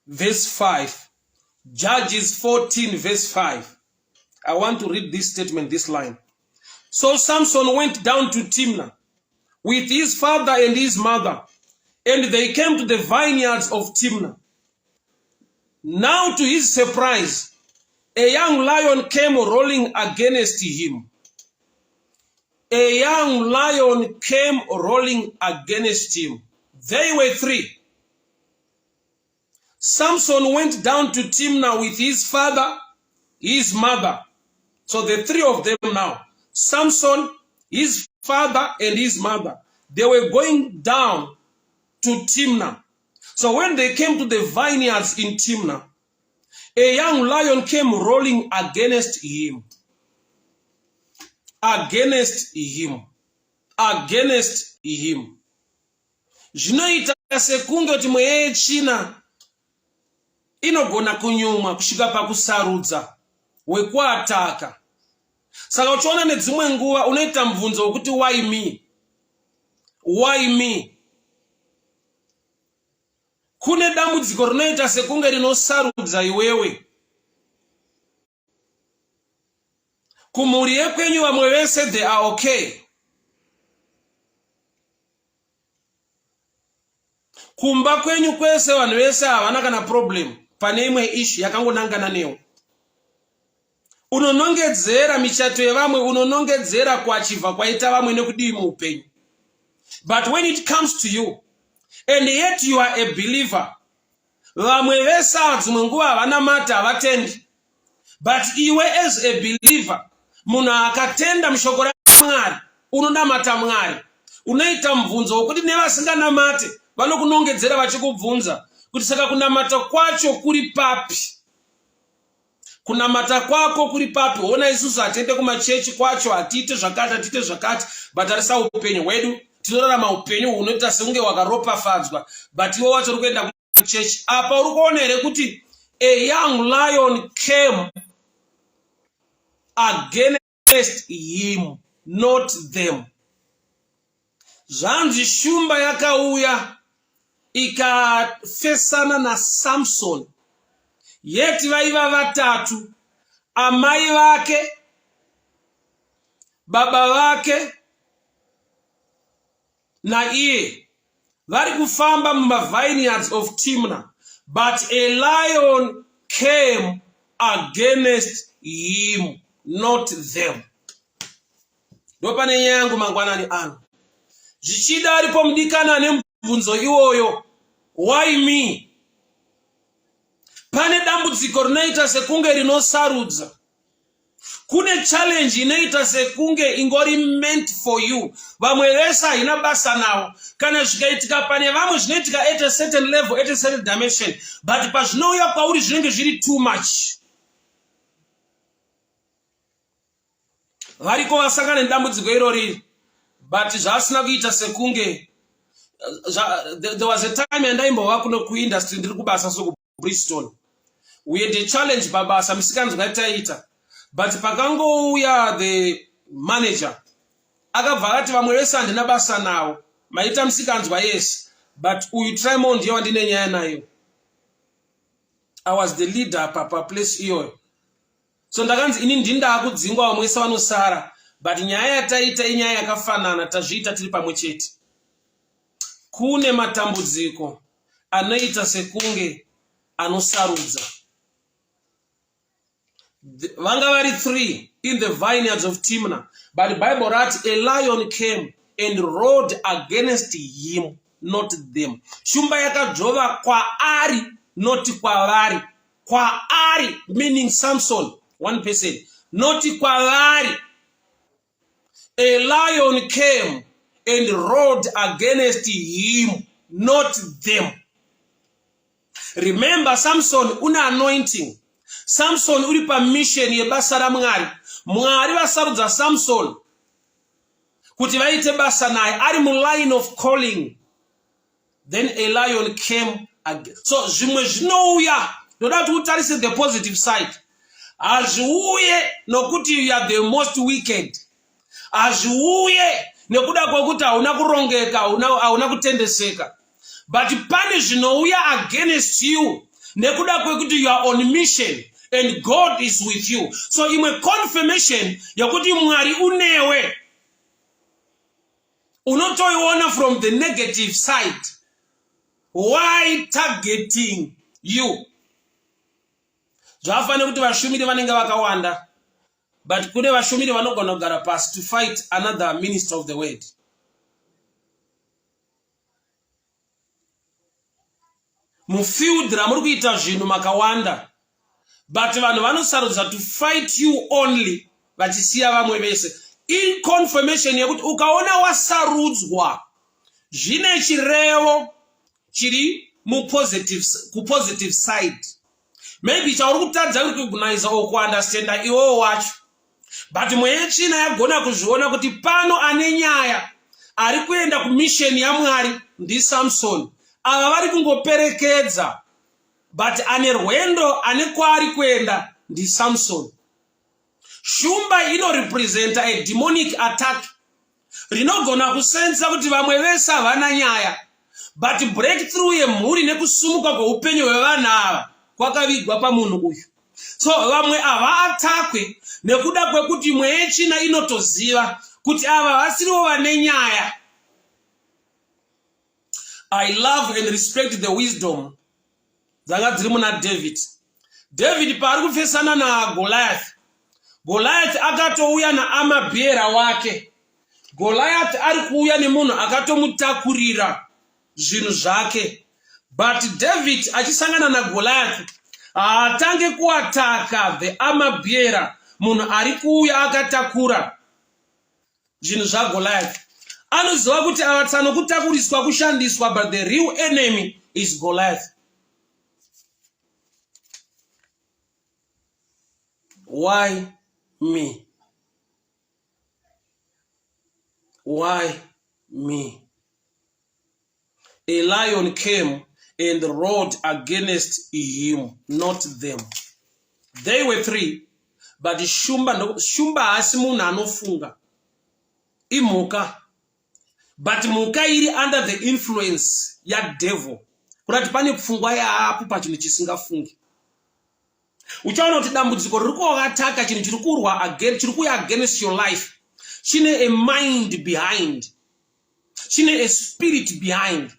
verse 5. Judges 14 verse 5. I want to read this statement, this line. So Samson went down to Timna with his father and his mother, and they came to the vineyards of Timna. Now to his surprise, a young lion came rolling against him. A young lion came rolling against him. They were three. Samson went down to Timna with his father, his mother. So the three of them now. Samson, his father, and his mother. They were going down to Timna. So when they came to the vineyards in Timna, a young lion came rolling against him. Against him. Against him. Zvinoita sekunge kuti mweya China inogona kunyuma kusvika pakusarudza wekuataka. Saka uchiona nedzimwe nguva unoita mubvunzo wekuti why me? Why me? Kune dambudziko rinoita sekunge rinosarudza iwewe. Kumhuri yekwenyu vamwe vese they are okay. Kumba kwenyu kwese vanhu vese havana kana problem. Pane imwe issue yakangonangana newo. Unonongedzera michato yevamwe, unonongedzera kuachivha kwaita vamwe nekudii muupenyu. But when it comes to you, and yet you are a believer, vamwe vese dzimwe nguva havana mata havatendi. But iwe as a believer, munhu akatenda mushoko raMwari, unonamata Mwari. Unoita mubvunzo wokuti nevasinganamate vanokunongedzera vachikubvunza kuti saka kunamata kwacho kuri papi? Kunamata kwako kuri papi? Ona isusu hatiende kumachechi kwacho, hatiite zvakati, but harisa upenyu hwedu. Tinorarama upenyu hunoita sekunge wakaropafadzwa, but iwe wacho uri kuenda kuchechi. Apa uri kuona here kuti a young lion came against him, not them. Zvanzi shumba yakauya ikafesana na Samson. Yeti vaiva vatatu, amai vake, baba vake, na iye. Vari kufamba muma vineyards of Timna. But a lion came against him, not them. Ndopane nyaya yangu mangwanani ano. Zvichida aripo mudikana nemubvunzo iwoyo, why me? Pane dambudziko rinoita sekunge rinosarudza. Kune challenge inoita sekunge ingori meant for you. Vamwe vese haina basa nawo. Kana zvikaitika pane vamwe zvinoitika at a certain level, at a certain dimension. But pazvinouya kwauri zvinenge zviri too much. Variko vasangana nedambudziko irori. But zvasina kuita sekunge. There was a time andaimbova kuno kuindustry ndiri kubasa soku Bristol. We had a challenge babasa misikanzwa ngataita. But pakangouya the manager akabva akati vamwe vese handina basa nawo, maita misikanzwa yes, but uyu Trymore ndiye wandine nyaya nayo. I was the leader pa place iyoyo. So ndakanzi ini ndinda kudzingwa vamwe vese vanosara, but nyaya yataita inyaya yakafanana, tazviita tiri pamwe chete. Kune matambudziko anoita sekunge anosarudza. Vanga vari three in the vineyards of Timna, but the Bible writes a lion came and rode against him, not them. Shumba yakadzova kwaari, not kwavari. Kwaari meaning Samson, one person, not kwavari. A lion came and rode against him, not them. Remember, Samson una anointing. Samson uri pa mission yebasa ra Mwari. Mwari vasarudza Samson kuti vaite basa naye, ari mu line of calling. Then a lion came again. So zvimwe zvinouya, ndoda kuti utarise the positive side. Azviuye nokuti you are the most wicked. Azviuye nekuda kwokuti hauna kurongeka, hauna kutendeseka. But pane zvinouya against you nekuda kwekuti you are on mission and God is with you. So imwe confirmation yakuti Mwari unewe unotoiona from the negative side. Why targeting you? Zvafane kuti vashumiri vanenge vakawanda, but kune vashumiri vanogona kugara pasi to fight another minister of the word. Mufield ramuri kuita zvinhu makawanda, but vanhu vanosarudza to fight you only vachisiya vamwe vese. In confirmation yekuti ukaona wasarudzwa zvine chirevo chiri positive side. Maybe chauri kutadza uri kugunaiza okuunderstanda iwo wacho, but mweya china yagona kuzviona kuti pano ane nyaya ari kuenda kumisheni yaMwari ndiSamson. Ava vari kungoperekedza, but ane rwendo ane kwaari kuenda ndiSamson. Shumba inorepresenta a demonic attack rinogona kusenza kuti vamwe vese havana nyaya, but breakthrough yemhuri nekusumuka kweupenyu hwevanhu ava kwakavigwa pamunhu uyu. So vamwe havaatakwe nekuda kwekuti mweya china inotoziva kuti ava vasiriwo vane nyaya. I love and respect the wisdom dzanga dziri muna David. David paari kufesana naGoliath, Goliath akatouya naamabhera wake. Goliath ari kuuya nemunhu akatomutakurira zvinhu zvake, but David achisangana naGoliath haatange kuataka the amabhera, munhu ari kuuya akatakura zvinhu zvaGoliath. Anoziva kuti avatsanokutakuriswa kushandiswa, but the real enemy is Goliath. Why me? Why me? A lion came and roared against him, not them. They were three, but shumba hasi munhu anofunga imhuka, but mhuka iri under the influence ya devil. Kurati pane pfungwa yaapo pachinhu chisingafungi. Uchaona kuti dambudziko riri kuataka chinhu chiri kurwa again, chiri kuya against your life, chine a mind behind, chine a spirit behind,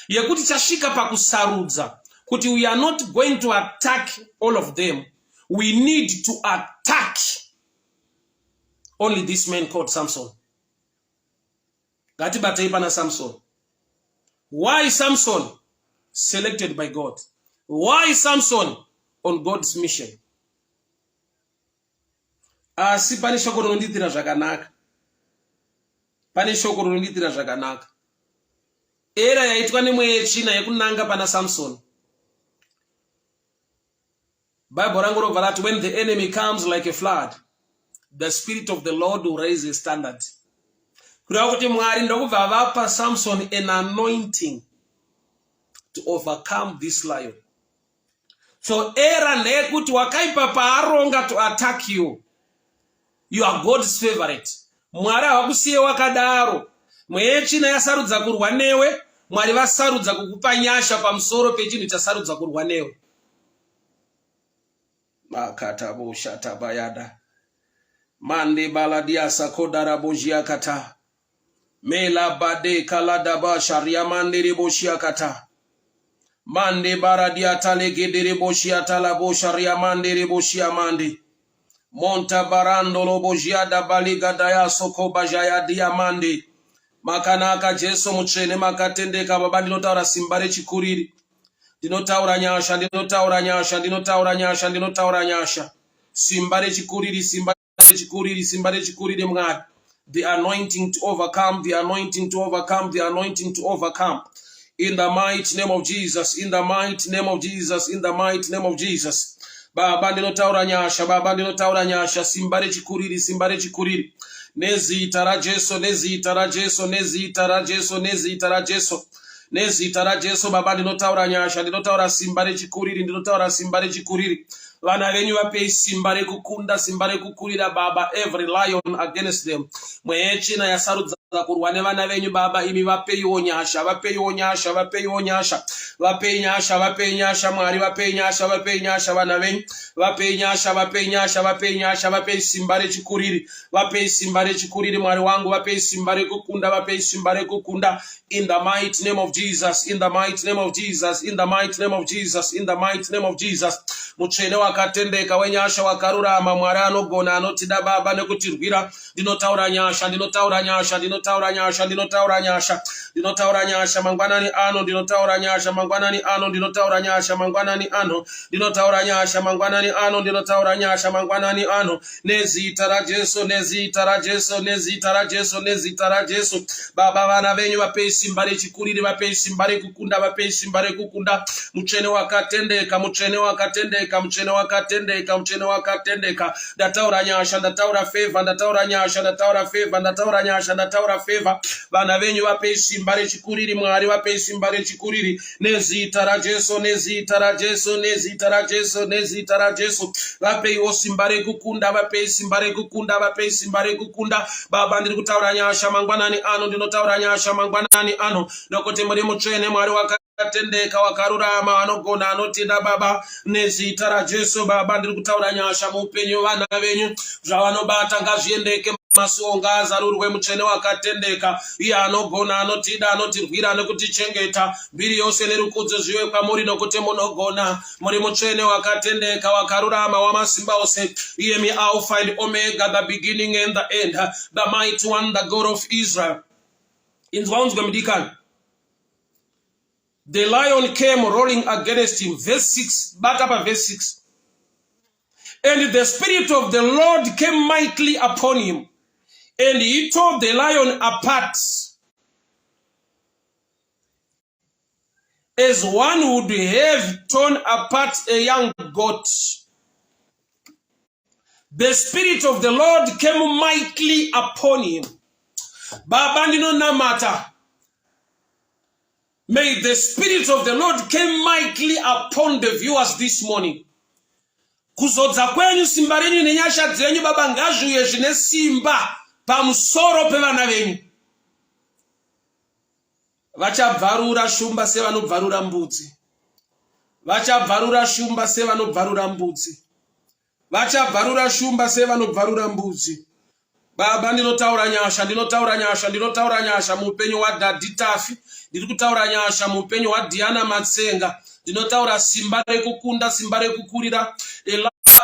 yekuti chasvika pakusarudza kuti we are not going to attack all of them, we need to attack only this man called Samson. Ngatibatei pana Samson. Why Samson? Selected by God. Why Samson? On God's mission. Asi pane shoko rinonditira zvakanaka. Pane shoko rinonditira zvakanaka. Era yaitwa nemweya china yekunanga pana Samson. Bible rangu robva rati, when the enemy comes like a flood, the spirit of the Lord will raise a standard. Kureva kuti Mwari ndokubva vapa Samson an anointing to overcome this lion. So era ndeyekuti wakaipa paaronga to attack you, you are God's favorite. Mwari havakusiye wakadaro. Mweya china yasarudza kurwa newe, Mwari vasarudza kukupa nyasha pamusoro pechinhu chasarudza kurwa newe. Makatabo shatabayada. Mande baladia sakodara bojia kata. Mela bade kaladaba sharia mande reboshia kata. Mande baradia talegedere boshia talabo sharia mande reboshia mande. Monta barando lobojia da baliga daya soko bajaya diamande. Makanaka Jesu muchene makatendeka baba ndinotaura simbare chikuriri. Ndinotaura nyasha, ndinotaura nyasha, ndinotaura nyasha, ndinotaura nyasha. Simbare chikuriri, simbare chikuriri, simbare chikuriri Mwari. The anointing to overcome, the anointing to overcome, the anointing to overcome. In the mighty name of Jesus, in the mighty name of Jesus, in the mighty name of Jesus. Baba ndinotaura nyasha, baba ndinotaura nyasha, simbare chikuriri, simbare chikuriri. Nezita ra Jesu, nezita ra Jesu, nezita ra Jesu, nezita ra Jesu. Nezita ra Jesu baba ndinotaura nyasha, ndinotaura simbare chikuriri, ndinotaura simbare chikuriri. Vana venyu vapei simbare kukunda, simbare kukurira baba, every lion against them. Mweya china yasarudza kurwa nevana venyu baba imi vapeiwo nyasha vapeiwo nyasha vapeiwo nyasha vapei nyasha vapei nyasha mwari vapei nyasha vapei nyasha vana venyu vapei nyasha vapei nyasha vapei nyasha vapei simba rechikuriri vapei simba rechikuriri mwari wangu vapei simba rekukunda vapei simba rekukunda in the mighty name of Jesus in the mighty name of Jesus in the mighty name of Jesus in the mighty name of Jesus mutsvene wakatendeka wenyasha wakarurama mwari anogona anotida baba nekutirwira ndinotaura nyasha ndinotaura nyasha ndinotaura nyasha ndinotaura nyasha ndinotaura nyasha mangwanani ano ndinotaura nyasha mangwanani ano ndinotaura nyasha mangwanani ano ndinotaura nyasha mangwanani ano ndinotaura nyasha mangwanani ano nezita raJesu nezita raJesu nezita raJesu nezita raJesu baba vana venyu vapei simba rechikuriri vapei simba rekukunda vapei simba rekukunda mutsvene wakatendeka mutsvene wakatendeka mutsvene wakatendeka mutsvene wakatendeka ndataura nyasha ndataura favor ndataura nyasha ndataura favor ndataura nyasha ndataura favor vana venyu vapei simba rechikuriri mwari vapei simba rechikuriri nezita raJesu nezita raJesu nezita raJesu nezita raJesu vapeiwo simba rekukunda vapei simba rekukunda vapei simba rekukunda baba ndiri kutaura nyasha mangwanani ano ndinotaura nyasha mangwanani ano nokuti muri mutsvene mwari wakatendeka wakarurama anogona anotida baba nezita raJesu baba ndiri kutaura nyasha muupenyu vana venyu zvavanobata ngazviendeke masuo ngazarurwe mutsvene wakatendeka iye anogona anotida anotirwira nekutichengeta mbiri yose nerukudzo zviwe kwamuri nokuti munogona muri mutsvene wakatendeka wakarurama wamasimba ose iye mialpha and omega the beginning and the end the mighty one the God of Israel inzwa unzwe mdikani. The lion came roaring against him. Verse 6. Back up at verse 6. And the Spirit of the Lord came mightily upon him. And he tore the lion apart as one would have torn apart a young goat. The Spirit of the Lord came mightily upon him. Baba ndino namata. May the Spirit of the Lord come mightily upon the viewers this morning. Kuzodza kwenyu simba renyu nenyasha dzenyu baba ngazviuye zvine simba pamusoro pevana venyu. Vachabvarura shumba sevanobvarura mbudzi. Vachabvarura shumba sevanobvarura mbudzi. Vachabvarura shumba sevanobvarura mbudzi. Baba ndinotaura nyasha ndinotaura nyasha ndinotaura nyasha muupenyu waDhadhi Tafi ndiri kutaura nyasha muupenyu waDiana Matsenga ndinotaura simba rekukunda simba rekukurira.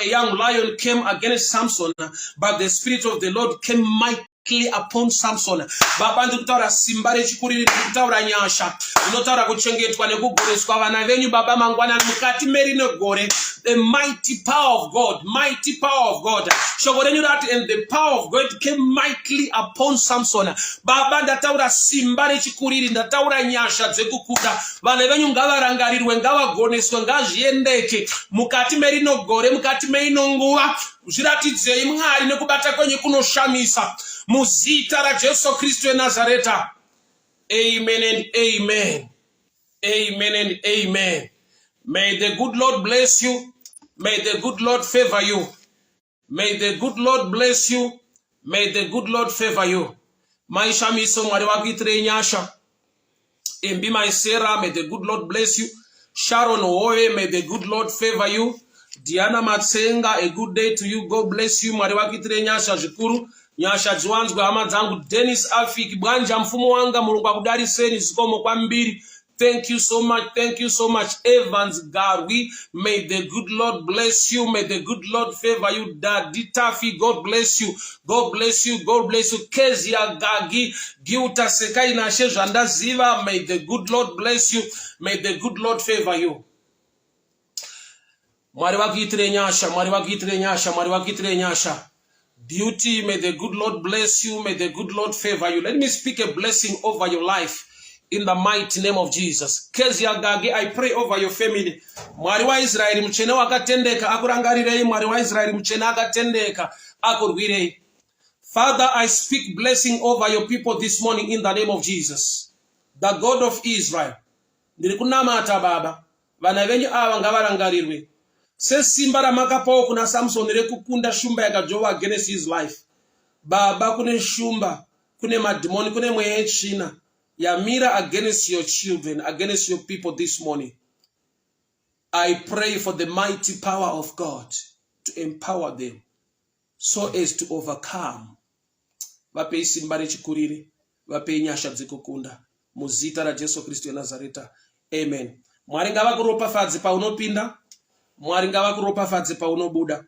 A young lion came against Samson but the Spirit of the Lord came mightily upon Samson. Baba ndiri kutaura simba rechikuriri ndiri kutaura nyasha ndinotaura kuchengetwa nekugoreswa vana venyu baba mangwanani mukati merino gore. The mighty power of God, mighty power of God. Shoko renyu rati and the power of God came mightily upon Samson. Baba ndataura simba rechikuriri ndataura nyasha dzekukuda vana venyu ngavarangarirwe ngavagoneswe ngazviendeke mukati merino gore mukati merino nguva zviratidzei Mwari nekubata kwenyu kunoshamisa muzita raJesu Kristu weNazareta. Amen and amen. Amen and amen. May the good Lord bless you. May the good Lord favor you. May the good Lord bless you. May the good Lord favor you. Maisha miso Mwari wakuitire nyasha. Embi Maisera, may the good Lord bless you. Sharon Owe, may the good Lord favor you. Diana Matsenga, a good day to you. God bless you. Mwari wakuitire nyasha zvikuru. Nyasha dziwanzwe hama dzangu. Dennis Alfik bwanja mfumo wanga Mulungu akudariseni zikomo kwambiri. Thank you so much. Thank you so much. Evans Garwi. May the good Lord bless you. May the good Lord favor you. Daddy Tafi, God bless you. God bless you. God bless you. Kezia Gagi. Giuta Sekai Nashe Janda Ziva. May the good Lord bless you. May the good Lord favor you. Mwari wakuitire nyasha. Mwari wakuitire nyasha. Mwari wakuitire nyasha. Beauty, may the good Lord bless you. May the good Lord favor you. Let me speak a blessing over your life. In the mighty name of Jesus. Kezia Gagi, I pray over your family. Mwari wa Israeli mchene wakatendeka akurangarirei. Mwari wa Israeli mchene akatendeka akurwirei. Father, I speak blessing over your people this morning in the name of Jesus, the God of Israel. Ndirikunamata baba. Vana venyu ava ngavarangarirwe. Sesimba ramakapawo kuna Samson rekukunda shumba yakajova against his life. Baba kune shumba kune madhimoni, kune mweya yetsvina yamira against your children, against your people this morning. I pray for the mighty power of God to empower them so as to overcome. Vapei simba rechikuriri, vapei nyasha dzekukunda. Muzita raJesu Kristu weNazareta. Amen. Mwari ngavakuropafadze paunopinda, Mwari ngavakuropafadze paunobuda,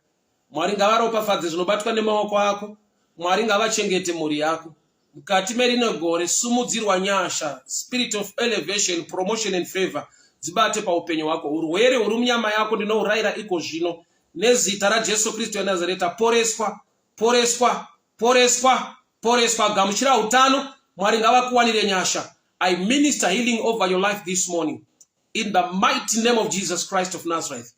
Mwari ngavaropafadze zvinobatwa nemaoko ako, Mwari ngavachengete mhuri yako. Mukati merino gore sumudzirwa nyasha, spirit of elevation, promotion and favor dzibate paupenyu hwako. Urwere huri munyama yako ndinourayira iko zvino nezita raJesu Kristu weNazareta. Poreswa, poreswa, poreswa, poreswa. Gamuchira utano, Mwari ngavakuwanire nyasha. I minister healing over your life this morning in the mighty name of Jesus Christ of Nazareth.